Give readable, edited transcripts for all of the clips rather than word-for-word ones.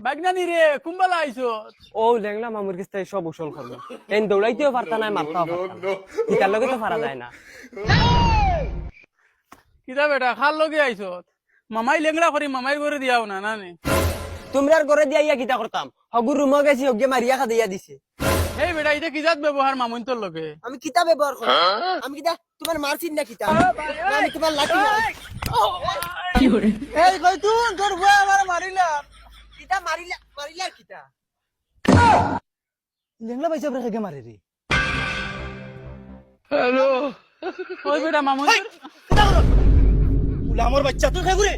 বাগনানি রে কুম্বালা আইছো ও লেংলা মামুর কাছ থেকে সব উসল করলো এন দৌড়াইতেও পারতা না মারতাও পারতা না কিতার লগে তো পারা যায় না কিতা বেটা খাল লগে আইছো মামাই লেংলা করি মামাই করে দিয়াও না নানি তোমরার ঘরে দিয়া ইয়া কিতা করতাম হগুর রুমে গেছি হগে মারিয়া খাদিয়া দিছে এই বেটা এটা কিজাত ব্যবহার মামুন তোর লগে আমি কিতা ব্যবহার করি আমি কিতা তোমার মারছিন না কিতা না আমি তোমার লাঠি এই কই তুই তোর বউ আমার মারিলা কিতা মারিলা কিতা লেংলা পাইছে আপনি খেগে মারে রে হ্যালো ওই বেটা মামুন উলামর বাচ্চা তুই খেগুরে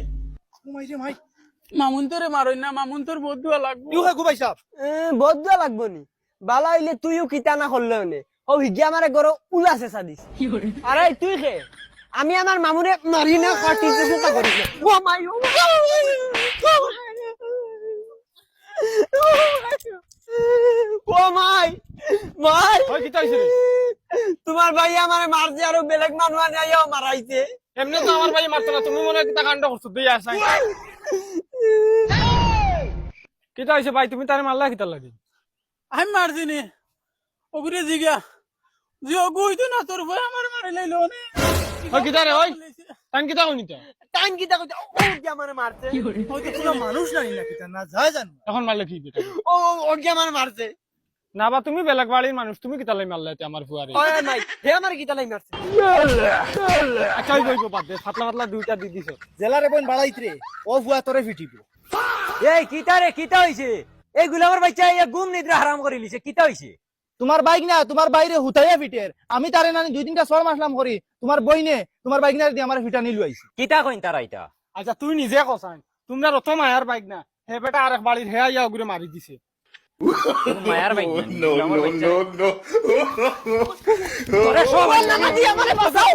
ঘুমাই রে মাই মামুন তোরে মারই না মামুন তোর বদুয়া লাগবো তুই খেগু পাইছা বদুয়া লাগবো নি বালা হইলে তুইও কিতা না করলেও নে ও হিগিয়া আমারে গরো উলা চেঁচা দিস আরে তুই খে আমি আমার মামুরে মারি না কাটি চেষ্টা করিস না ও মাই ও মাই মাই ওই কিতা হইছে রে তোমার ভাই আমারে মারছে আর বেলেগ মানুষ আইয়া মারাইছে এমনি তো আমার ভাই মারতো না তুমি মনে হয় কিতা কাণ্ড করছো দুই আসাই কিতা হইছে ভাই তুমি তারে মারলা কিতা লাগে আমি মারছি নি ওগুরে জিগা জি ওগু হইতো না তোর ভাই আমার মারি লাইলো নে ওই কিতা রে ওই টান কিতা কইনিতা টাইম কিতা কইতে ও কি আমারে মারছে হয়তো কোনো মানুষ নাই না কিতা না যায় জানো এখন মারলে কি বেটা ও কি আমারে মারছে না বা তুমি বেলেগ বাড়ির মানুষ তুমি কিতা লাই মারলা এতে আমার ফুয়ারে ওই নাই হে আমারে কিতা লাই মারছে একাই কইব বাদ দে ফাতলা ফাতলা দুইটা দি দিছো জেলারে বোন বাড়াইত রে ও ফুয়া তোরে ফিটিব এই কিতা রে কিতা হইছে এই গুলামের বাচ্চা ইয়া গুম নিদ্রা হারাম করে লিছে কিতা হইছে তোমার বাইক না তোমার বাইরে হুতাইয়া ফিটের আমি তারে নানি 2-3টা সর মাসলাম করি তোমার বইনে তোমার বাইক না দিয়ে আমার ফিটা নিলু আইছি কিতা কইন তারা এটা আচ্ছা তুই নিজে কসাই তোমরা রত মায়ার বাইক না হে বেটা আরেক বাড়ির হে আইয়া ওগুরে মারি দিছে মায়ার bike no, no, no, no. তোরে সবাই নামা দিয়ে আমারে বাঁচাও